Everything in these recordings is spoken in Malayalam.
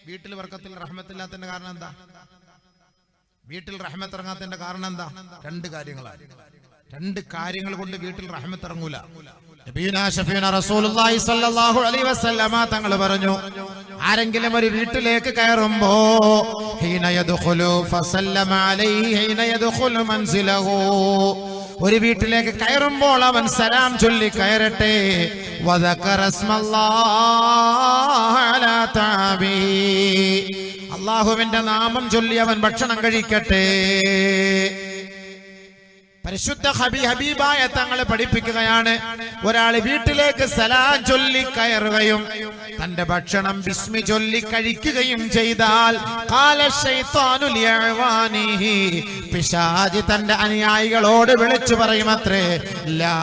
വീട്ടിൽ ബർക്കത്തിൽ റഹ്മത്തില്ലാത്തതിന്റെ കാരണം എന്താ? വീട്ടിൽ റഹ്മത്ത് ഇറങ്ങാത്തതിന്റെ കാരണം എന്താ? രണ്ട് കാര്യങ്ങളാണ്. രണ്ട് കാര്യങ്ങൾ കൊണ്ട് വീട്ടിൽ റഹ്മത്ത് ഇറങ്ങൂല. നബിയുനാ ശഫീഉനാ റസൂലുള്ളാഹി സ്വല്ലല്ലാഹു അലൈഹി വസല്ലമ തങ്ങൾ പറഞ്ഞു, ആരെങ്കിലും ഒരു വീട്ടിലേക്ക് കയറുമ്പോ ഹീന യദ്ഖുലു ഫസല്ലമ അലൈഹി ഹീന യദ്ഖുലു മൻസിലഹു, ഒരു വീട്ടിലേക്ക് കയറുമ്പോൾ അവൻ സലാം ചൊല്ലി കയറട്ടെ. വദകറ ഇസ്മല്ലാഹി അലാ തഅബി, അല്ലാഹുവിന്റെ നാമം ചൊല്ലി അവൻ ഭക്ഷണം കഴിക്കട്ടെ. പരിശുദ്ധ ഹബീബായ തങ്ങൾ പഠിപ്പിക്കുകയാണ്, ഒരാൾ വീട്ടിലേക്ക് സലാം ചൊല്ലി കയറുകയും തന്റെ ഭക്ഷണം ബിസ്മി ചൊല്ലി കഴിക്കുകയും ചെയ്താൽ ഖാല ശൈത്താനു ലിഅവാനിഹി, പിശാച് തന്റെ അനുയായികളോട് വിളിച്ചു പറയുമത്രേ, ലാ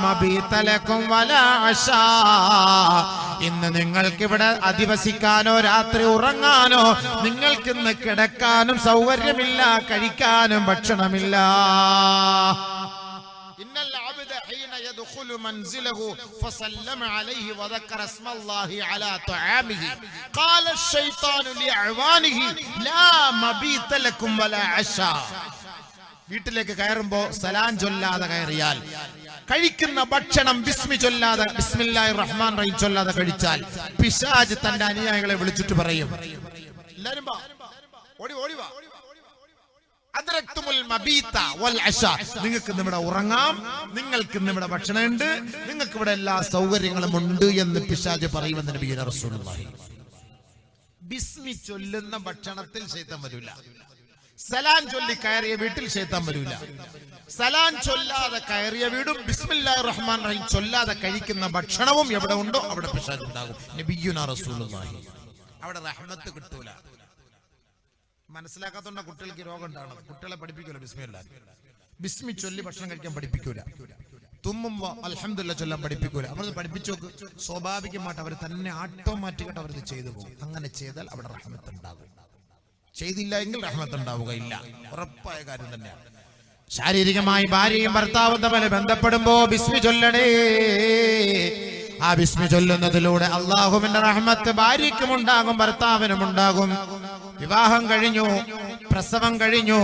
മബീത ലക്കും വലാ അശാ, ഇന്ന് നിങ്ങൾക്കിവിടെ അധിവസിക്കാനോ രാത്രി ഉറങ്ങാനോ നിങ്ങൾക്കിന്ന് കിടക്കാനും സൗകര്യമില്ല, കഴിക്കാനും ഭക്ഷണമില്ല. ഇന്നൽ അബ്ദ ഹീന യദ്ഖുലു മൻസിലഹു ഫസല്ലമ അലൈഹി വദക്കറ ഇസ്മല്ലാഹി അലാ തആമിഹി ഖാല അശ്ശൈത്താനു ലിഅവാനിഹി ലാ മബീത ലക്കും വലാ അശാ. വീട്ടിലേക്ക് കയറുമ്പോ സലാം ചൊല്ലാതെ കയറിയാൽ, കഴിക്കുന്ന ഭക്ഷണം ബിസ്മി ചൊല്ലാതെ ബിസ്മില്ലാഹിർ റഹ്മാൻ റഹീം ചൊല്ലാതെ കഴിച്ചാൽ പിശാച് തന്റെ അനുയായികളെ വിളിച്ചിട്ട് പറയും, എല്ലാരും വാ, ഓടി ഓടി വാ, അദ്റക്തുമുൽ മബീത വൽ അശാ, നിങ്ങൾക്ക് ഇവിടെ ഉറങ്ങാം, നിങ്ങൾക്ക് ഇവിടെ ഭക്ഷണമുണ്ട്, നിങ്ങൾക്ക് ഇവിടെ എല്ലാ സൗകര്യങ്ങളും ഉണ്ട് എന്ന് പിശാച് പറയുമെന്ന് നബിയുനാ റസൂലുള്ളാഹി. ബിസ്മി ചൊല്ലുന്ന ഭക്ഷണത്തിൽ ശൈത്താൻ വരില്ല. സലാം ചൊല്ലി കയറിയ വീട്ടിൽ ശൈത്താൻ വരില്ല. സലാം ചൊല്ലാതെ കയറിയ വീടും ബിസ്മില്ലാഹിർ റഹ്മാൻ റഹീം ചൊല്ലാതെ കഴിക്കുന്ന ഭക്ഷണവും എവിടെ ഉണ്ടോ അവിടെ പിശാച് ഉണ്ടാകും. നബിയുനാ റസൂലുള്ളാഹി. അവിടെ റഹ്മത്ത് കിട്ടൂല. മനസ്സിലാക്കാത്തോണ്ട കുട്ടികൾക്ക് രോഗം ഉണ്ടാകുന്നത്. കുട്ടികളെ പഠിപ്പിക്കൂല ബിസ്മി ചൊല്ലി ഭക്ഷണം കഴിക്കാൻ പഠിപ്പിക്കൂല. തുമ്മുമ്പോ അൽഹംദുലില്ലാഹ് ചൊല്ലാൻ പഠിപ്പിക്കൂല. അവരത് പഠിപ്പിച്ചു നോക്ക്, സ്വാഭാവികമായിട്ട് അവർ തന്നെ ഓട്ടോമാറ്റിക്കായിട്ട് അവരത് ചെയ്തു പോകും. അങ്ങനെ ചെയ്താൽ അവിടെ റഹ്മത്ത് ഉണ്ടാകും. ചെയ്തില്ല എങ്കിൽ റഹ്മത്ത് ഉണ്ടാവുകയില്ല. ഉറപ്പായ കാര്യം തന്നെയാണ്. ശാരീരികമായി ഭാര്യയും ഭർത്താവും തമ്മിൽ ബന്ധപ്പെടുമ്പോ ബിസ്മി ചൊല്ലണേ. ആ ബിസ്മി ചൊല്ലുന്നതിലൂടെ അല്ലാഹുവിന്റെ റഹ്മത്ത് ഭാര്യയ്ക്കും ഉണ്ടാകും, ഭർത്താവിനും ഉണ്ടാകും. വിവാഹം കഴിഞ്ഞു, പ്രസവം കഴിഞ്ഞു,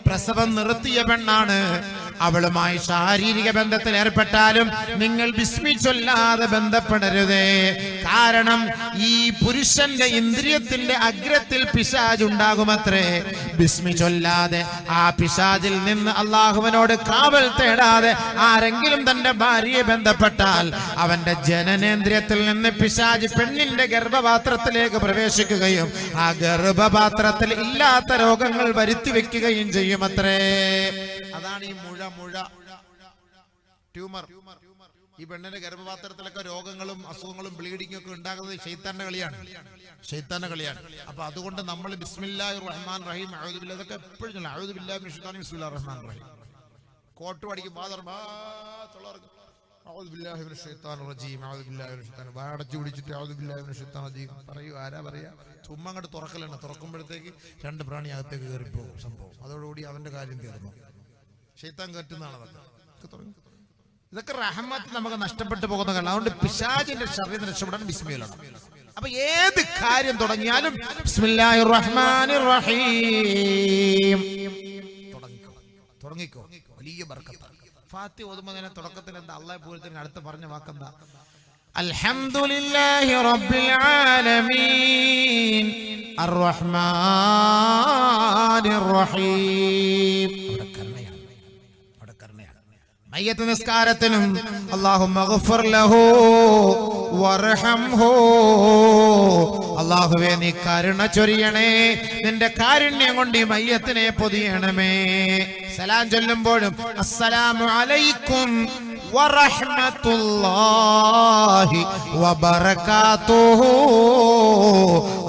പ്രസവം നിർത്തിയ പെണ്ണാണ്, അവളുമായി ശാരീരിക ബന്ധത്തിൽ ഏർപ്പെട്ടാലും നിങ്ങൾ ബിസ്മി ചൊല്ലാതെ ബന്ധപ്പെടരുതേ. കാരണം ഈ പുരുഷന്റെ ഇന്ദ്രിയത്തിന്റെ അഗ്രത്തിൽ പിശാച് ഉണ്ടാകുമത്രേ. ബിസ്മി ചൊല്ലാതെ ആ പിശാചിൽ നിന്ന് അള്ളാഹുവിനോട് കാവൽ തേടാതെ ആരെങ്കിലും തന്റെ ഭാര്യയെ ബന്ധപ്പെട്ടാൽ അവന്റെ ജനനേന്ദ്രിയത്തിൽ നിന്ന് പിശാച് പെണ്ണിന്റെ ഗർഭപാത്രത്തിലേക്ക് പ്രവേശിക്കുകയും ആ ഗർഭപാത്രത്തിൽ ഇല്ലാത്ത രോഗങ്ങൾ വരുത്തി വെക്കുകയും ചെയ്യുമത്രേ. അതാണ് ഈ മുഴ ട്യൂമർ. ഈ പെണ്ണിന്റെ ഗർഭപാത്രത്തിലൊക്കെ രോഗങ്ങളും അസുഖങ്ങളും ബ്ലീഡിംഗ് ഒക്കെ ഉണ്ടാകുന്നത് ശൈത്താന്റെ കളിയാണ്. അപ്പൊ അതുകൊണ്ട് നമ്മൾ ബിസ്മില്ലാഹിർ റഹ്മാൻ റഹീം അഊദു ബില്ലാഹി ഇതൊക്കെ എപ്പോഴും ചൊല്ലണം. അഊദു ബില്ലാഹി മിനശ് ശൈത്താനിർ റജീം ബിസ്മില്ലാഹിർ റഹ്മാൻ റഹീം. കോട്ട് പഠിക്കും അഊദു ബില്ലാഹി മിനശ് ശൈത്താനിർ റജീം അഊദു ബില്ലാഹി മിനശ് ശൈത്താനിർ വാടച്ചു പിടിച്ചിട്ട് അഊദു ബില്ലാഹി മിനശ് ശൈത്താനിർ റജീം പറയൂ. ആരാ പറയാ? ചുമ്മാ അങ്ങോട്ട് തുറക്കലാണ്. തുറക്കുമ്പോഴത്തേക്ക് രണ്ട് പ്രാണി അകത്തേക്ക് കയറിപ്പോകും സംഭവം. അതോടുകൂടി അവന്റെ കാര്യം തീർന്നു. ശൈത്താൻ കയറ്റുന്നതാണ് അതൊക്കെ. ഇതൊക്കെ റഹ്മത്ത് നമുക്ക് നഷ്ടപ്പെട്ടു പോകുന്ന കാര്യം. അതുകൊണ്ട് പിശാചിന്റെ ശർറിൽ നിന്ന് രക്ഷപ്പെടാൻ ബിസ്മി ചൊല്ലണം. അപ്പൊ ഏത് കാര്യം തുടങ്ങിയാലും ബിസ്മില്ലാഹിർ റഹ്മാനിർ റഹീം തുടങ്ങിക്കോ. വലിയ ബർക്കത്താണ്. ഫാത്തിഹ ഓതുമ്പോൾ തന്നെ തുടക്കത്തിൽ എന്താ? അല്ലാഹു പൂരത്തിന് അടുത്ത് പറഞ്ഞ വാക്കെന്താ? അൽഹംദുലില്ലാഹി റബ്ബിൽ ആലമീൻ അർറഹ്മാനിർ റഹീം. മയ്യത്ത് നിസ്കാരത്തിനും അല്ലാഹുമ്മ ഗഫർ ലഹു വർഹംഹു, അല്ലാഹുവേ നീ കരുണ ചൊരിയണേ, നിന്റെ കാരുണ്യം കൊണ്ട് ഈ മയ്യത്തിനെ പൊതിയണമേ. സലാം ചൊല്ലുമ്പോഴും അസ്സലാമു അലൈക്കും വറഹ്മത്തുള്ളാഹി വബറകാതുഹു,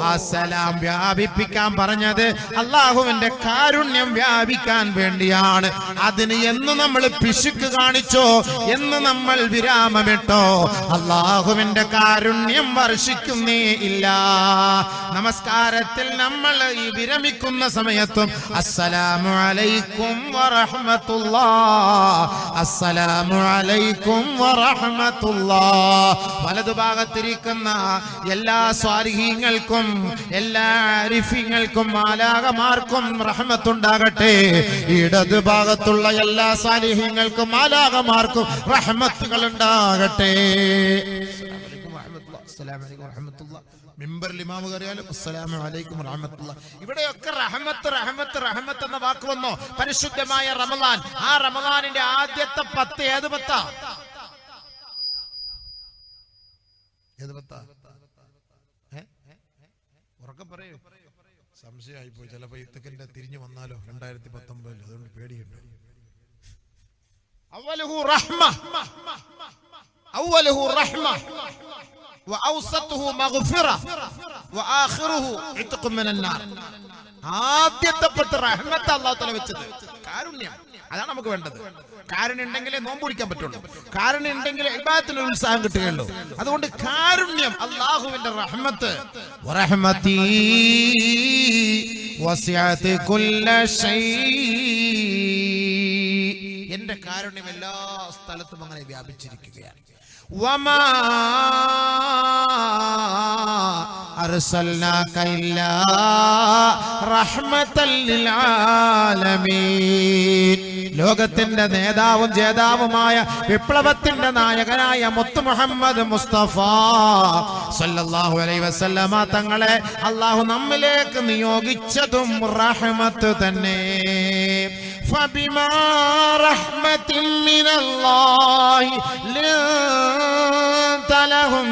ആ സലാം വ്യാപിപ്പിക്കാൻ പറഞ്ഞത് അല്ലാഹുവിന്റെ കാരുണ്യം വ്യാപിക്കാൻ വേണ്ടിയാണ്. അതിന് എന്ന് നമ്മൾ പിശുക്ക് കാണിച്ചോ, എന്ന് നമ്മൾ വിരാമമിട്ടോ, അല്ലാഹുവിന്റെ കാരുണ്യം വർഷിക്കുന്നേ ഇല്ല. നമസ്കാരത്തിൽ നമ്മൾ ഈ വിരമിക്കുന്ന സമയത്തും അസ്സലാമു അലൈക്കും വറഹ്മത്തുള്ളാഹ്, അസ്സലാമു അലൈക്കും വറഹ്മത്തുള്ളാഹ്. വലതുഭാഗത്തിരിക്കുന്ന എല്ലാ സ്വാലിഹീങ്ങൾക്കും എല്ലാ ആരിഫീങ്ങൾക്കും മാലാകമാർക്കും റഹ്മത്തുണ്ടാകട്ടെ. ഇടതുഭാഗത്തുള്ള എല്ലാ സ്വാലിഹീങ്ങൾക്കും മാലാകമാർക്കും റഹ്മത്തുകൾ ഉണ്ടാകട്ടെ. മിമ്പറിൽ ഇമാമ് കയറിയാലും അസ്സലാമു അലൈക്കും വറഹ്മത്തുള്ളാഹി. ഇവിടെയൊക്കെ റഹ്മത്ത് റഹ്മത്ത് റഹ്മത്ത് എന്ന വാക്ക് വന്നോ. പരിശുദ്ധമായ റമളാൻ, ആ റമളാനിന്റെ ആദ്യത്തെ 10 ഏത് പത്താ? ഏത് പത്താ? ഉറക്കം പറയൂ, സംശയമായി പോയി. ചിലപ്പോ ഇത്തക്കിന്റെ തിരിഞ്ഞു വന്നാലോ 2019, അതുകൊണ്ട് പേടിയുണ്ട്. അവ്വലുഹു റഹ്മ, അവ്വലുഹു റഹ്മ വഔസതുഹു മഗ്ഫിറ വആഖിറുഹു ഇത്ഖു മിനന്നാർ. ആദ്യത്തെ 10 റഹ്മത്ത് അല്ലാഹു തആല വെച്ചത് കാരുണ്യം. അതാണ് നമുക്ക് വേണ്ടത്. കാരുണ്യം ഉണ്ടെങ്കിലേ നോമ്പ് പിടിക്കാൻ പറ്റുള്ളൂ. കാരുണ്യം ഉണ്ടെങ്കിലേ ഇബാദത്തിന് ഉത്സാഹം കിട്ടുകയുള്ളൂ. അതുകൊണ്ട് കാരുണ്യം, അല്ലാഹുവിന്റെ റഹ്മത്ത്. വറഹ്മതീ വസിഅത് കുല്ല ശൈ, എന്റെ കാരുണ്യം എല്ലാ സ്ഥലത്തും അങ്ങനെ വ്യാപിച്ചിരിക്കുകയാണ്. വമാ അർസൽനാക ഇല്ലാ റഹ്മത്തൽ ലിൽ ആലമീൻ. ലോകത്തിന്റെ നേതാവും ജേതാവുമായ വിപ്ലവത്തിന്റെ നായകനായ മുത്ത് മുഹമ്മദ് മുസ്തഫ സല്ലല്ലാഹു അലൈഹി വസല്ലമ തങ്ങളെ അല്ലാഹു നമ്മിലേക്ക് നിയോഗിച്ചതും റഹ്മത്ത് തന്നെ. ഫബിമാ റഹ്മത്തിൻ മിനല്ലാഹി ലിൻത ലഹും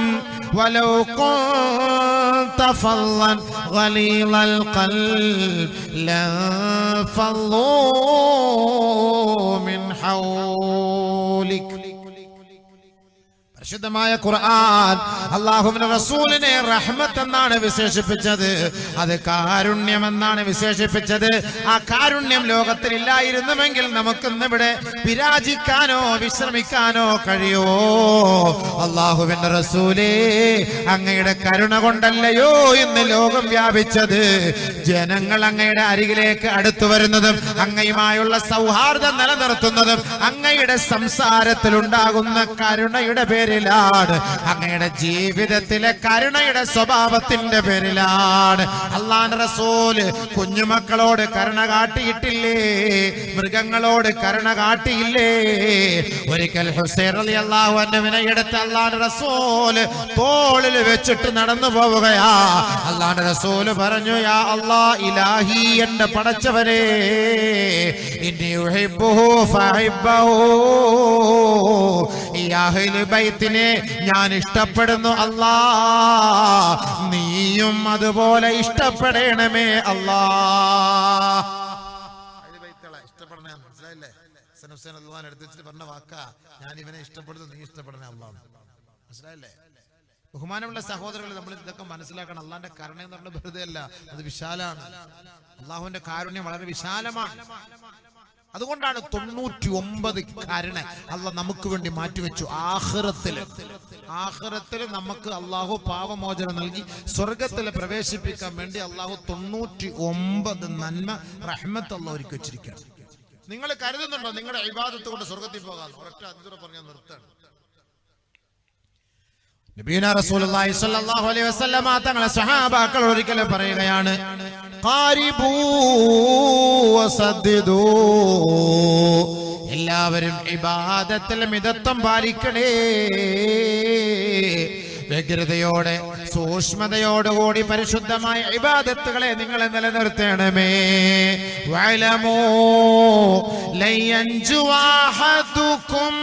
വലൗ കുൻത ഫളൻ ഗലീളൽ ഖൽബ് ലൻഫളൂ മിൻ ഹൗലിക്. പരിശുദ്ധമായ ഖുർആൻ അല്ലാഹുവിന്റെ റസൂലിനെ റഹ്മത്ത് എന്നാണ് വിശേഷിപ്പിച്ചത്. അത് കാരുണ്യം എന്നാണ് വിശേഷിപ്പിച്ചത്. ആ കാരുണ്യം ലോകത്തിൽ ഇല്ലായിരുന്നുവെങ്കിൽ നമുക്കിന്നിവിടെ വിരാജിക്കാനോ വിശ്രമിക്കാനോ കഴിയുമോ? അല്ലാഹുവിന്റെ റസൂലേ, അങ്ങയുടെ കരുണ കൊണ്ടല്ലയോ ഇന്ന് ലോകം വ്യാപിച്ചത്. ജനങ്ങൾ അങ്ങയുടെ അരികിലേക്ക് അടുത്തു വരുന്നതും അങ്ങയുമായുള്ള സൗഹാർദ്ദം നിലനിർത്തുന്നതും അങ്ങയുടെ സംസാരത്തിൽ ഉണ്ടാകുന്ന കരുണയുടെ പേരിലാണ്. അങ്ങയുടെ ജീവിതത്തിലെ കരുണയുടെ സ്വഭാവത്തിന്റെ പേരിലാണ്. അല്ലാഹുവിന്റെ റസൂല് കുഞ്ഞുമക്കളോട് കരുണ കാട്ടിയിട്ടില്ലേ? മൃഗങ്ങളോട് കരുണ കാട്ടിയില്ലേ? ഒരിക്കൽ ഹുസൈൻ റളിയല്ലാഹു അൻഹുവിനെ എടുത്ത് അല്ലാഹുവിന്റെ റസൂല് തോളിൽ വെച്ചിട്ട് നടന്നു പോവുകയാ. അല്ലാഹുവിന്റെ റസൂല് പറഞ്ഞു, യാ അല്ലാഹ്, ഇലാഹി, എന്റെ പടച്ചവനെ, ഇന്നി ഉഹിബ്ബുഹു ഫഹിബ്ബഹു, ഈ അഹ്ലു ബൈത്തിനെ ഞാൻ ഇഷ്ടപ്പെടുന്നു അല്ലാ, നീയും അതുപോലെ ഇഷ്ടപ്പെടണമേ അല്ലാ. ഇഷ്ടപ്പെടണേ, മനസ്സിലായില്ലേ? എടുത്തിട്ട് പറഞ്ഞ വാക്കാ, ഞാൻ ഇവനെ ഇഷ്ടപ്പെടുന്നു, നീ ഇഷ്ടപ്പെടണേ അല്ലാ. മനസ്സിലായില്ലേ? ബഹുമാനമുള്ള സഹോദരങ്ങൾ, നമ്മൾ ഇതൊക്കെ മനസ്സിലാക്കണം. അള്ളാന്റെ കരുണ എന്ന് പറഞ്ഞ വെറുതെ അല്ല, അത് വിശാലാണ്. അള്ളാഹുവിന്റെ കാരുണ്യം വളരെ വിശാലമാണ്. അതുകൊണ്ടാണ് 99 കരുണ അള്ളാഹ് നമുക്ക് വേണ്ടി മാറ്റിവെച്ചു. ആഖിറത്തിൽ നമുക്ക് അള്ളാഹു പാപമോചനം നൽകി സ്വർഗത്തിൽ പ്രവേശിപ്പിക്കാൻ വേണ്ടി അള്ളാഹു 99 നന്മ റഹ്മത്ത് അള്ളാഹ് ഒരുക്കി വെച്ചിരിക്കുകയാണ്. നിങ്ങൾ കരുതുന്നുണ്ടോ നിങ്ങളുടെ ഇബാദത്ത് കൊണ്ട് സ്വർഗത്തിൽ പോകാൻ? ഒരൊറ്റ അതിഥിയോട് പറഞ്ഞാൽ നിർത്താൻ. നബിയുനാ റസൂലുള്ളാഹി സ്വല്ലല്ലാഹു അലൈഹി വസല്ലമ തങ്ങളെ സ്വഹാബാക്കൾ ഒരിക്കൽ പറയുകയാണ്, ഖാരിബൂ വസദ്ദിദൂ, എല്ലാവരും ഇബാദത്തിൽ മിതത്വം പാലിക്കണേ. വ്യഗ്രതയോടെ സൂക്ഷ്മതയോടുകൂടി പരിശുദ്ധമായ ഇബാദത്തുകളെ നിങ്ങൾ നിലനിർത്തണമേ. വഅലമൂ ലയൻജു അഹദുകും,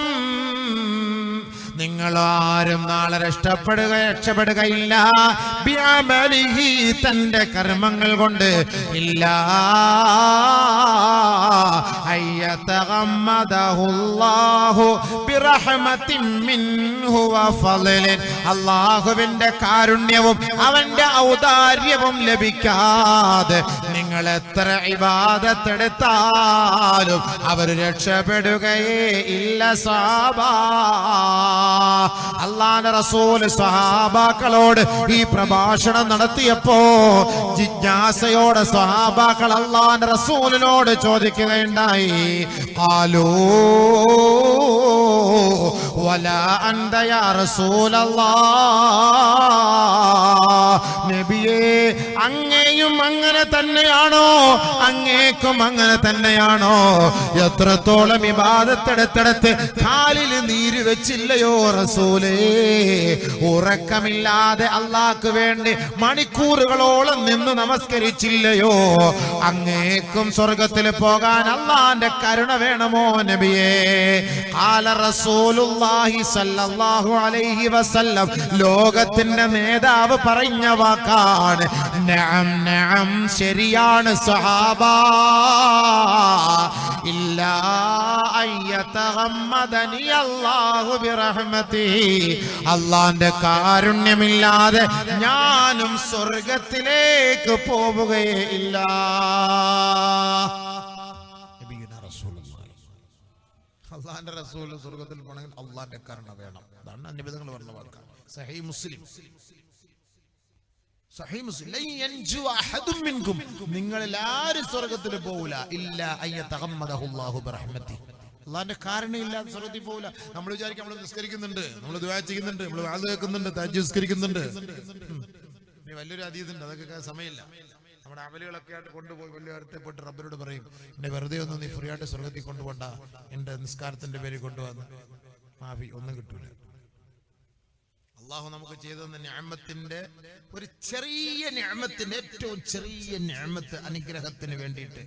നിങ്ങളാരും നാളെ രക്ഷപ്പെടുകയില്ല. ബിഅമലിഹി, തന്റെ കർമ്മങ്ങൾ കൊണ്ട്. ഇല്ലാ അയ്യതഗമ്മദഹുല്ലാഹു ബിറഹ്മത്തിൻ മിൻഹു വഫളലിൻ. അല്ലാഹുവിന്റെ കാരുണ്യവും അവന്റെ ഔദാര്യവും ലഭിക്കാതെ നിങ്ങൾ എത്ര ഇബാദത്ത് എടുത്താലും അവർ രക്ഷപ്പെടുകയേ ഇല്ല സ്വഹാബ. അല്ലാഹുവിന്റെ റസൂൽ സ്വഹാബാക്കളോട് ഈ പ്രഭാഷണം നടത്തിയപ്പോ ജിജ്ഞാസയോടെ സ്വഹാബാക്കൾ അല്ലാഹുവിന്റെ റസൂലിനോട് ചോദിക്കുകയുണ്ടായി. ഖാലൂ വലാ അൻത യാ റസൂലല്ലാഹ്. നബിയേ, അങ്ങേയും അങ്ങനെ തന്നെയാണോ? അങ്ങേക്കും അങ്ങനെ തന്നെയാണോ? എത്രത്തോളം ഇബാദത്തെടുത്തെടുത്ത് കാലിൽ നീര് വെച്ചില്ലയോ റസൂലേ? ഉറക്കമില്ലാതെ അല്ലാഹ്ക്ക് വേണ്ടി മണിക്കൂറുകളോളം നിന്ന് നമസ്കരിച്ചില്ലയോ? അങ്ങേക്കും സ്വർഗത്തിൽ പോകാൻ അല്ലാഹുവിന്റെ കരുണ വേണമോ നബിയേ? ഖാല റസൂലുള്ളാഹി സ്വല്ലല്ലാഹു അലൈഹി വസല്ലം, ലോകത്തിന്റെ നേതാവ് പറഞ്ഞ വാക്കാണ്. നഅം നഅം, ശരിയാണ് സഹാബ. ഇല്ലാ അയ്യതഗമ്മദനി അല്ലാഹു ബിറഹ്മതിഹി. അല്ലാഹുവിന്റെ കാരുണ്യമില്ലാതെ ഞാനും സ്വർഗത്തിലേക്ക് പോവുകയേ ഇല്ല. അള്ളാന്റെ റസൂൽ സ്വർഗത്തിൽ പോകണമെങ്കിൽ അള്ളാന്റെ കരുണ വേണം. അതാണ് നബിതങ്ങൾ പറഞ്ഞ വാക്ക്. സഹീഹ് മുസ്ലിം, സഹീഹ് മുസ്ലിം, ലൻ യൻജു അഹദും മിൻകും, നിങ്ങളിൽ ആരും സ്വർഗത്തിൽ പോവില്ല ഇല്ല അയ്യതഗമ്മദഹുല്ലാഹു ബിറഹ്മതിഹി. അള്ളാന്റെ കാരുണ്യമില്ലാതെ സ്വർഗത്തിൽ പോവില്ല. നമ്മൾ വിചാരിക്കും നമ്മൾ നിസ്കരിക്കുന്നുണ്ട്, നമ്മൾ ദുആ ചെയ്യുന്നുണ്ട്, നമ്മൾ വാഅദ് കേൾക്കുന്നുണ്ട്, തഹജ്ജുദ് നിസ്കരിക്കുന്നുണ്ട്. ഇനി വലിയൊരു ഹദീസുണ്ട്, അതൊക്കെ സമയമില്ല. നമ്മുടെ അമലുകളൊക്കെ ആയിട്ട് കൊണ്ടുപോയി വലിയ അടുത്തപ്പെട്ട് റബ്ബരോട് പറയും, എന്നെ വെറുതെ ഒന്നും നീ ഫ്രീ ആയിട്ട് സ്വർഗത്തിൽ കൊണ്ടുപോണ്ട, എന്റെ നിസ്കാരത്തിന്റെ പേര് കൊണ്ടുവന്ന് മാഫി ഒന്നും കിട്ടൂല. അള്ളാഹു നമുക്ക് ചെയ്തെന്ന നിഅമത്തിന്റെ ഒരു ചെറിയ നിഅമത്തിന്റെ, ഏറ്റവും ചെറിയ നിഅമത്ത്, അനുഗ്രഹത്തിന് വേണ്ടിയിട്ട്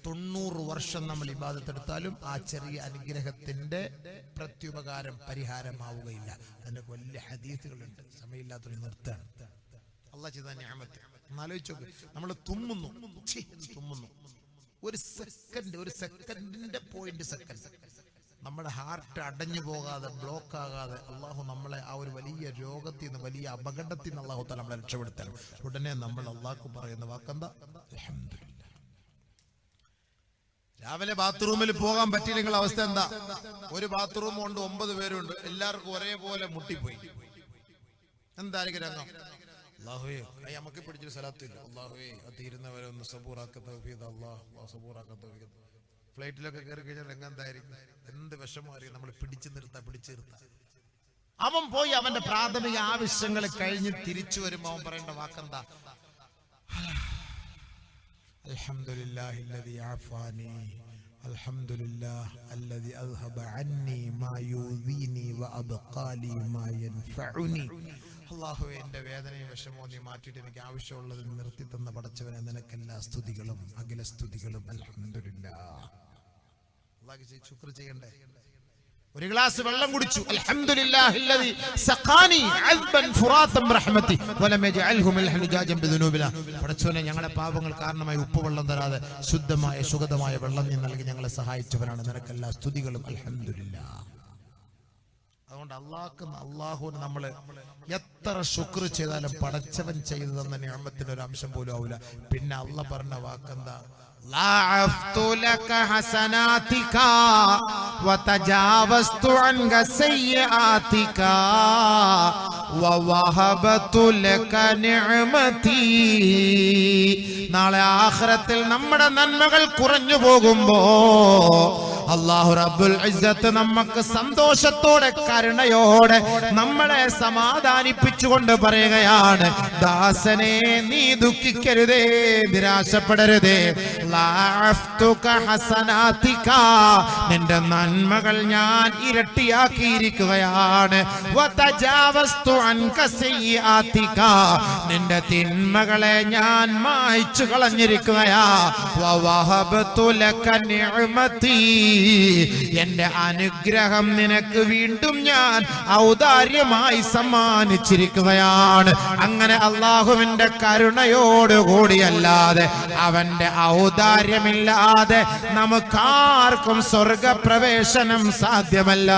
90 വർഷം നമ്മൾ ഇബാദത്ത് എടുത്താലും ആ ചെറിയ അനുഗ്രഹത്തിന്റെ പ്രത്യുപകാരം പരിഹാരമാവുകയില്ല. അതിന്റെ വലിയ ഹദീസുകളുണ്ട്, സമയമില്ലാത്തൊരു നിർത്താണ്. അള്ളാഹ് ചെയ്ത നിഅമത്ത് ആലോചിച്ചു. നമ്മൾ തുമ്മുന്നു, ഒരു സെക്കൻഡിന്റെ പോയിന്റ് സെക്കൻഡ് നമ്മുടെ ഹാർട്ട് അടഞ്ഞു പോകാതെ, ബ്ലോക്ക് ആകാതെ അള്ളാഹു നമ്മളെ ആ ഒരു വലിയ രോഗത്തിൽ നിന്ന്, വലിയ അപകടത്തിൽ നിന്ന് അള്ളാഹു നമ്മളെ രക്ഷപ്പെടുത്തണം. ഉടനെ നമ്മൾ അള്ളാഹ്ക്ക് പറയുന്ന വാക്കെന്താ? അൽഹംദുലില്ലാഹ്. രാവിലെ ബാത്റൂമിൽ പോകാൻ പറ്റിയില്ലെങ്കിൽ അവസ്ഥ എന്താ? ഒരു ബാത്റൂം കൊണ്ട് 9 പേരുണ്ട്, എല്ലാവർക്കും ഒരേപോലെ മുട്ടിപ്പോയി. എന്തായിരിക്കും രംഗം? അല്ലാഹുവേ, നമുക്ക് പിടിച്ചൊരു സ്ഥലത്തില്ല. അല്ലാഹുവേ, തീരുന്നവരെ ഒന്ന് സബൂറാക്ക തൗഫീഖ്. അല്ലാഹ് സബൂറാക്ക തൗഫീഖ്. ഫ്ലൈറ്റിലൊക്കെ കയറി കഴിഞ്ഞാൽ രംഗം എന്തായിരിക്കും? എന്ത് വിഷമമായിരിക്കും. നമ്മൾ പിടിച്ചു നിർത്താം. അവൻ പോയി അവന്റെ പ്രാഥമിക ആവശ്യങ്ങൾ കഴിഞ്ഞ് തിരിച്ചു വരുമ്പോൾ അവൻ പറയേണ്ട വാക്കെന്താ? അൽഹംദുലില്ലാഹി അല്ലദീ ആഫാനി, അൽഹംദുലില്ലാഹ് അല്ലദീ അദ്ഹബ അന്നി മാ യൂദീനി വഅബ്ഖാലി മാ യൻഫഉനി. അല്ലാഹുവേ, എന്റെ വേദനയും വിഷമവും നീ മാറ്റിയിട്ട് എനിക്ക് ആവശ്യമുള്ളത് നിർത്തി തന്ന പടച്ചവനെ, നിനക്കെല്ലാ സ്തുതികളും അഖില സ്തുതികളും. അൽഹംദുലില്ലാഹ്. അല്ലാഹുവേ ശുക്ർ ചെയ്യണ്ടേ? ഒരു ഗ്ലാസ് വെള്ളം കുടിച്ചു. അൽഹംദുലില്ലാഹില്ലദീ സഖാനി അസ്ബൻ ഫുറാതൻ ബിറഹ്മതി വലം യജഅൽഹു മിൽഹൻ ജാജൻ ബിദുനൂബിനാ. പടച്ചവനെ, ഞങ്ങളുടെ പാപങ്ങൾ കാരണമായി ഉപ്പുവെള്ളം തരാതെ ശുദ്ധമായ സുഗതമായ വെള്ളം നീ നൽകി ഞങ്ങളെ സഹായിച്ചവനാണ്. നിനക്കെല്ലാ സ്തുതികളും. അൽഹംദുലില്ലാഹ്. അതുകൊണ്ട് അള്ളാഹുവിന് നമ്മൾ എത്ര ശുക്ർ ചെയ്താലും പടച്ചവൻ ചെയ്തു തന്ന നിഅമത്തിന്റെ ഒരു അംശം പോലും ആവില്ല. പിന്നെ അള്ളാഹ് പറഞ്ഞ വാക്കെന്താ? ലഅഫ്തു ലക ഹസനാതിക വതജാവസ്തു അൻക സയ്യിആതിക വവഹബതു ലക നിഅമതി. നാളെ ആഖിറത്തിൽ നമ്മുടെ നന്മകൾ കുറഞ്ഞു പോകുമ്പോ അല്ലാഹു റബ്ബുൽ ഇസ്സത്ത് നമുക്ക് സന്തോഷത്തോടെ, കരുണയോടെ നമ്മളെ സമാധാനിപ്പിച്ചുകൊണ്ട് പറയുകയാണ്, ദാസനെ നീ ദുഃഖിക്കരുതേ, നിരാശപ്പെടരുതേ. ലഅഫ്തുക ഹസനാതിക, നിന്റെ നന്മകൾ ഞാൻ ഇരട്ടിയാക്കിയിരിക്കുകയാണ്. വതജാവസ്തു അൻക സയ്യിആതിക, നിന്റെ തിന്മകളെ ഞാൻ മായ്ച്ചു കളഞ്ഞിരിക്കുകയാ. വവഹബതു ലക നിഅമതി, എന്റെ അനുഗ്രഹം നിനക്ക് വീണ്ടും ഞാൻ ഔദാര്യമായി സമ്മാനിച്ചിരിക്കുകയാണ്. അങ്ങനെ അള്ളാഹുവിന്റെ കരുണയോടുകൂടിയല്ലാതെ, അവന്റെ ഔദാര്യമില്ലാതെ നമുക്കാർക്കും സ്വർഗപ്രവേശനം സാധ്യമല്ല.